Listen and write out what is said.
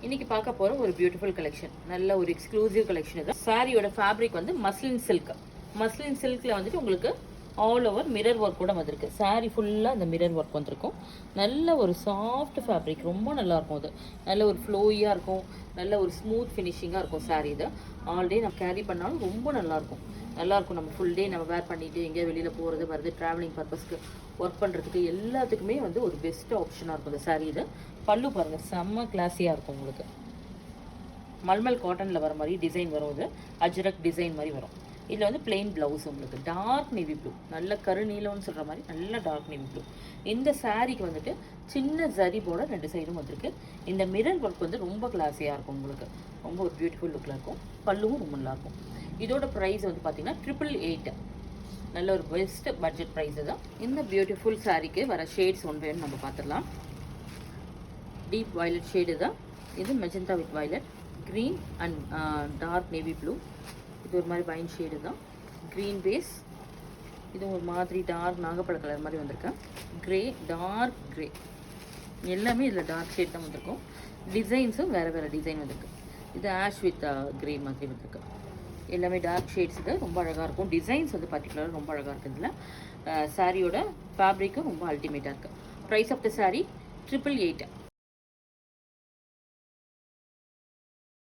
இன்னைக்கு பார்க்க போற ஒரு பியூட்டிஃபுல் கலெக்ஷன், நல்ல ஒரு எக்ஸ்க்ளூசிவ் கலெக்ஷன். இது சாரியோட ஃபேப்ரிக் வந்து மஸ்லின் சில்க். மஸ்லின் சில்க்ல வந்துட்டு உங்களுக்கு ஆல் ஓவர் மிரர் ஒர்க் கூட வந்திருக்கு. சாரி ஃபுல்லாக இந்த மிரர் ஒர்க் வந்திருக்கும். நல்ல ஒரு சாஃப்ட் ஃபேப்ரிக், ரொம்ப நல்லா இருக்கும். அது நல்ல ஒரு ஃப்ளோயியாக இருக்கும், நல்ல ஒரு ஸ்மூத் ஃபினிஷிங்காக இருக்கும் சாரி. இது ஆல் டே நம்ம கேரி பண்ணாலும் ரொம்ப நல்லாயிருக்கும். நல்லாயிருக்கும். நம்ம ஃபுல் டே நம்ம வேர் பண்ணிவிட்டு எங்கேயா வெளியில் போகிறது வருது, ட்ராவலிங் பர்பஸ்க்கு ஒர்க் பண்ணுறதுக்கு எல்லாத்துக்குமே வந்து ஒரு பெஸ்ட் ஆப்ஷனாக இருக்கும் இந்த சாரீ. இது பல்லு பாருங்கள், செம்ம கிளாஸியாக இருக்கும். உங்களுக்கு மல்மல் காட்டனில் வர மாதிரி டிசைன் வரும். இது அஜ்ரக் டிசைன் மாதிரி வரும். இதில் வந்து பிளெயின் ப்ளவுஸ், உங்களுக்கு டார்க் நேவி ப்ளூ, நல்ல கருநீலம்னு சொல்கிற மாதிரி நல்ல டார்க் நேவி ப்ளூ. இந்த சாரீக்கு வந்துட்டு சின்ன ஜரி போட 2 சைடும் வந்திருக்கு. இந்த மிரர் ஒர்க் வந்து ரொம்ப கிளாஸியாக இருக்கும். உங்களுக்கு ரொம்ப ஒரு பியூட்டிஃபுல் லுக்கில் இருக்கும். பல்லுவும் ரொம்ப நல்லாயிருக்கும். இதோட ப்ரைஸ் வந்து பார்த்தீங்கன்னா 888. நல்ல ஒரு பெஸ்ட் பட்ஜெட் ப்ரைஸு தான். இந்த பியூட்டிஃபுல் சாரீக்கு வர ஷேட்ஸ் ஒன்று நம்ம பார்த்துடலாம். டீப் வயலட் ஷேடு தான் இது. Magenta with violet, green and dark navy blue. இது ஒரு மாதிரி வைன் ஷேடு தான். க்ரீன் பேஸ், இது ஒரு மாதிரி டார்க் நாகப்பழ கலர் மாதிரி வந்திருக்கேன். க்ரே, டார்க் க்ரே, எல்லாமே இதில் டார்க் ஷேட் தான் வந்திருக்கும். டிசைன்ஸும் வேறு வேறு டிசைன் வந்திருக்கு. இது ஆஷ் வித் க்ரே மாதிரி வந்திருக்கு. எல்லாமே டார்க் ஷேட்ஸ். இது ரொம்ப அழகாக இருக்கும். டிசைன்ஸ் வந்து பர்டிகுலராக ரொம்ப அழகாக இருக்குது. இதில் சாரியோட ஃபேப்ரிக்கும் ரொம்ப அல்டிமேட்டாக இருக்குது. Price of the sari 888.